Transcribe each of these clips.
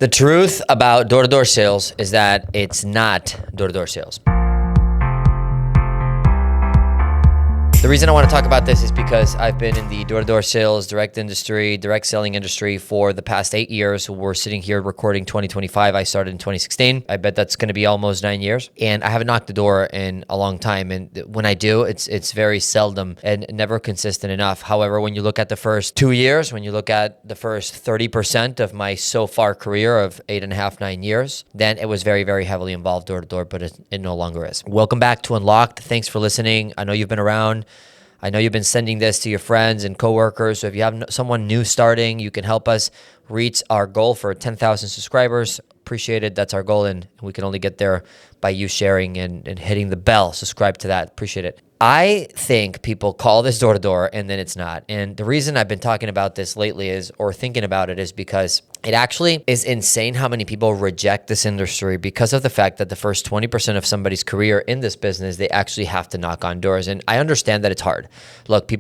The truth about door-to-door sales is that it's not door-to-door sales. The reason I want to talk about this is because I've been in the door-to-door sales, direct selling industry for the past 8 years. We're sitting here recording 2025. I started in 2016. I bet that's going to be almost 9 years. And I haven't knocked the door in a long time. And when I do, it's very seldom and never consistent enough. However, when you look at the first 2 years, when you look at the first 30% of my so far career of 8.5, 9 years, then it was very, very heavily involved door-to-door, but it no longer is. Welcome back to Unlocked. Thanks for listening. I know you've been around. I know you've been sending this to your friends and coworkers. So if you have someone new starting, you can help us reach our goal for 10,000 subscribers. Appreciate it. That's our goal. And we can only get there by you sharing and hitting the bell. Subscribe to that. Appreciate it. I think people call this door-to-door and then it's not. And the reason I've been talking about this lately or thinking about it is because it actually is insane how many people reject this industry because of the fact that the first 20% of somebody's career in this business, they actually have to knock on doors. And I understand that it's hard. Look,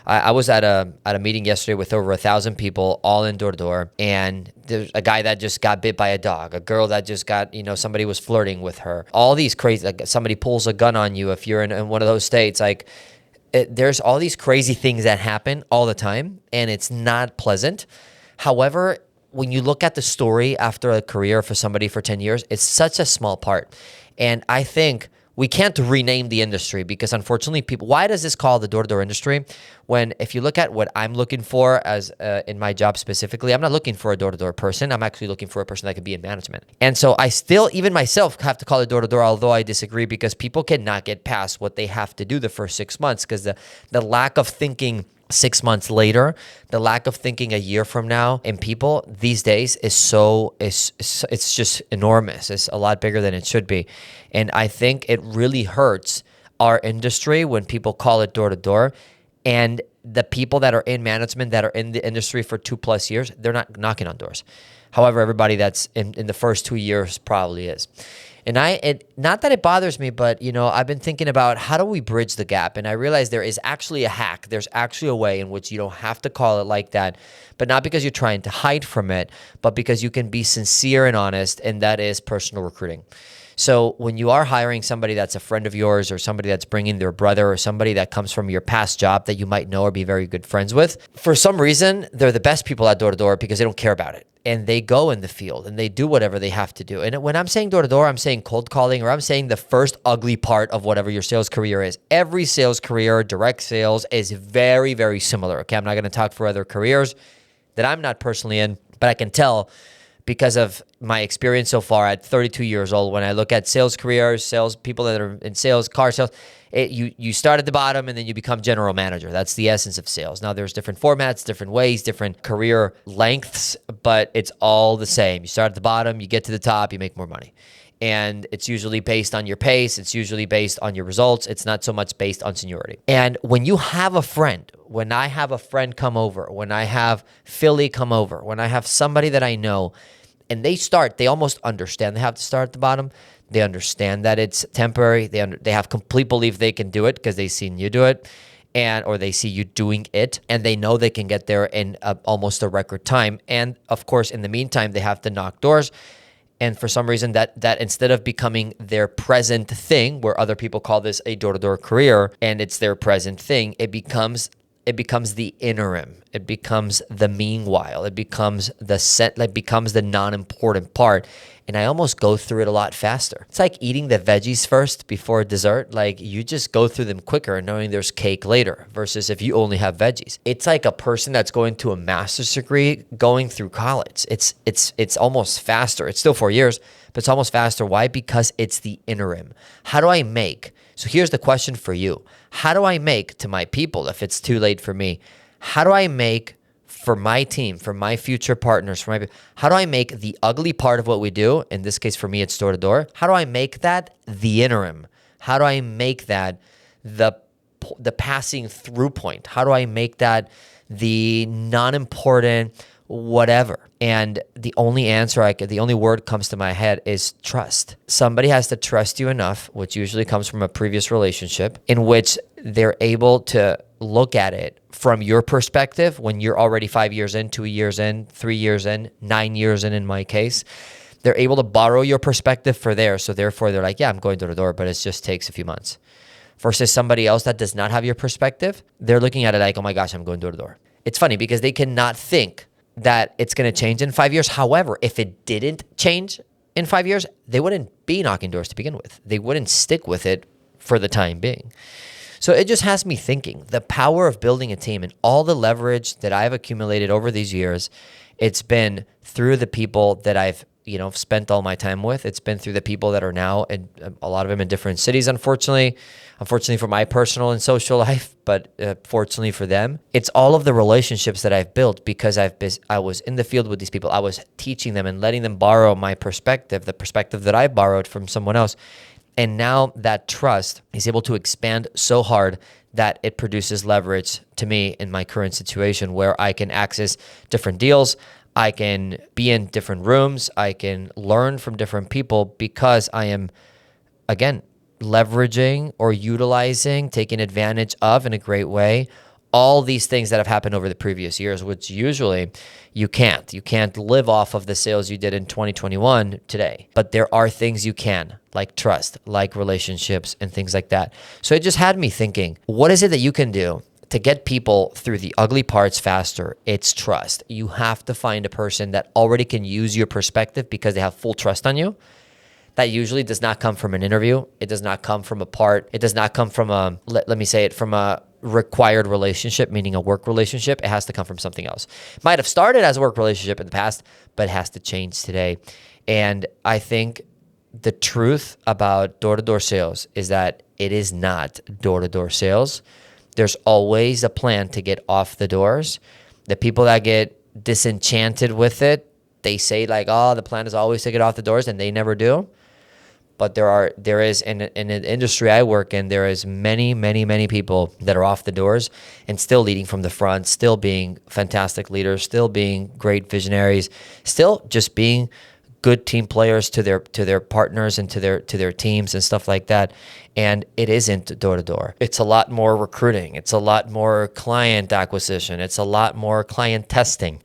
I was at a meeting yesterday with over 1,000 people, all in door-to-door. And there's a guy that just got bit by a dog, a girl that just got, somebody was flirting with her. All these crazy, like somebody pulls a gun on you if you're in one of those states. There's all these crazy things that happen all the time, and it's not pleasant. However, when you look at the story after a career for somebody for 10 years, it's such a small part. And I think we can't rename the industry because unfortunately why does this call the door-to-door industry? When if you look at what I'm looking for as in my job specifically, I'm not looking for a door-to-door person. I'm actually looking for a person that could be in management. And so I still, even myself, have to call it door-to-door, although I disagree because people cannot get past what they have to do the first 6 months because the lack of thinking 6 months later, the lack of thinking a year from now in people these days it's just enormous. It's a lot bigger than it should be. And I think it really hurts our industry when people call it door to door. And the people that are in management that are in the industry for 2+ years, they're not knocking on doors. However, everybody that's in the first 2 years probably is. And not that it bothers me, but I've been thinking about how do we bridge the gap? And I realized there is actually a hack. There's actually a way in which you don't have to call it like that, but not because you're trying to hide from it, but because you can be sincere and honest, and that is personal recruiting. So when you are hiring somebody that's a friend of yours or somebody that's bringing their brother or somebody that comes from your past job that you might know or be very good friends with, for some reason, they're the best people at door-to-door because they don't care about it. And they go in the field and they do whatever they have to do. And when I'm saying door-to-door, I'm saying cold calling, or I'm saying the first ugly part of whatever your sales career is. Every sales career, direct sales, is very, very similar. Okay, I'm not going to talk for other careers that I'm not personally in, but I can tell because of my experience so far at 32 years old. When I look at sales careers, sales people that are in sales, car sales, you start at the bottom and then you become general manager. That's the essence of sales. Now, there's different formats, different ways, different career lengths, but it's all the same. You start at the bottom, you get to the top, you make more money. And it's usually based on your pace. It's usually based on your results. It's not so much based on seniority. And when you have a friend, when I have a friend come over, when I have Philly come over, when I have somebody that I know, and they almost understand they have to start at the bottom. They understand that it's temporary. They have complete belief they can do it because they've seen you do it, or they see you doing it, and they know they can get there in almost a record time. And of course, in the meantime, they have to knock doors. And for some reason, that instead of becoming their present thing, where other people call this a door-to-door career, and it's their present thing, it becomes the interim. It becomes the meanwhile. It becomes the non-important part. And I almost go through it a lot faster. It's like eating the veggies first before dessert. Like you just go through them quicker knowing there's cake later versus if you only have veggies. It's like a person that's going to a master's degree going through college. It's almost faster. It's still 4 years, but it's almost faster. Why? Because it's the interim. So here's the question for you. How do I make to my people, if it's too late for me, how do I make for my team, for my future partners, how do I make the ugly part of what we do, in this case for me it's door-to-door, how do I make that the interim? How do I make that the passing through point? How do I make that the non-important whatever? And the only the only word comes to my head is trust. Somebody has to trust you enough, which usually comes from a previous relationship, in which they're able to look at it from your perspective when you're already 5 years in, 2 years in, 3 years in, 9 years in my case. They're able to borrow your perspective for theirs. So therefore, they're like, yeah, I'm going door to door, but it just takes a few months. Versus somebody else that does not have your perspective, they're looking at it like, oh my gosh, I'm going door to door. It's funny because they cannot think that it's going to change in 5 years. However, if it didn't change in 5 years, they wouldn't be knocking doors to begin with. They wouldn't stick with it for the time being. So it just has me thinking the power of building a team and all the leverage that I've accumulated over these years. It's been through the people that I've spent all my time with. It's been through the people that are now, and a lot of them in different cities, unfortunately for my personal and social life, but fortunately for them. It's all of the relationships that I've built because I was in the field with these people. I was teaching them and letting them borrow my perspective, the perspective that I borrowed from someone else. And now that trust is able to expand so hard that it produces leverage to me in my current situation where I can access different deals. I can be in different rooms. I can learn from different people because I am, again, leveraging or utilizing, taking advantage of in a great way, all these things that have happened over the previous years, which usually you can't. You can't live off of the sales you did in 2021 today. But there are things you can, like trust, like relationships and things like that. So it just had me thinking, what is it that you can do to get people through the ugly parts faster? It's trust. You have to find a person that already can use your perspective because they have full trust on you. That usually does not come from an interview. It does not come from a part. It does not come from from a required relationship, meaning a work relationship. It has to come from something else. It might have started as a work relationship in the past, but it has to change today. And I think the truth about door-to-door sales is that it is not door-to-door sales. There's always a plan to get off the doors. The people that get disenchanted with it, they say like, oh, the plan is always to get off the doors, and they never do. But there is in the industry I work in, there is many, many, many people that are off the doors and still leading from the front, still being fantastic leaders, still being great visionaries, still just being good team players to their partners and to their teams and stuff like that. And it isn't door to door. It's a lot more recruiting. It's a lot more client acquisition. It's a lot more client testing.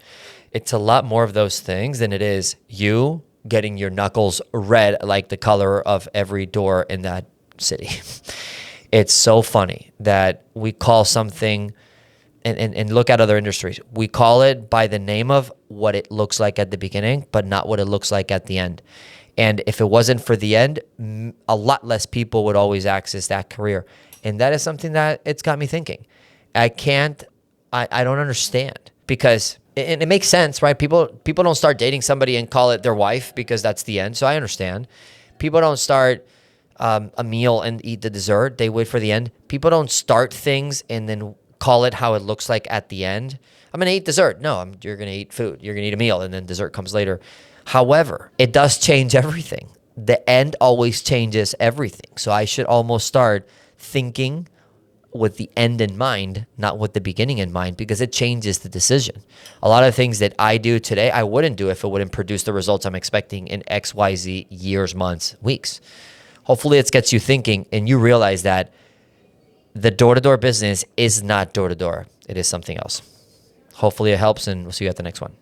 It's a lot more of those things than it is you getting your knuckles red like the color of every door in that city. It's so funny that we call something, and look at other industries, we call it by the name of what it looks like at the beginning, but not what it looks like at the end. And if it wasn't for the end, a lot less people would always access that career. And that is something that it's got me thinking. I don't understand, because it makes sense, right? People don't start dating somebody and call it their wife because that's the end. So I understand. People don't start a meal and eat the dessert. They wait for the end. People don't start things and then call it how it looks like at the end. I'm going to eat dessert. No, you're going to eat food. You're going to eat a meal, and then dessert comes later. However, it does change everything. The end always changes everything. So I should almost start thinking with the end in mind, not with the beginning in mind, because it changes the decision. A lot of things that I do today, I wouldn't do if it wouldn't produce the results I'm expecting in X, Y, Z years, months, weeks. Hopefully it gets you thinking and you realize that the door-to-door business is not door-to-door. It is something else. Hopefully it helps, and we'll see you at the next one.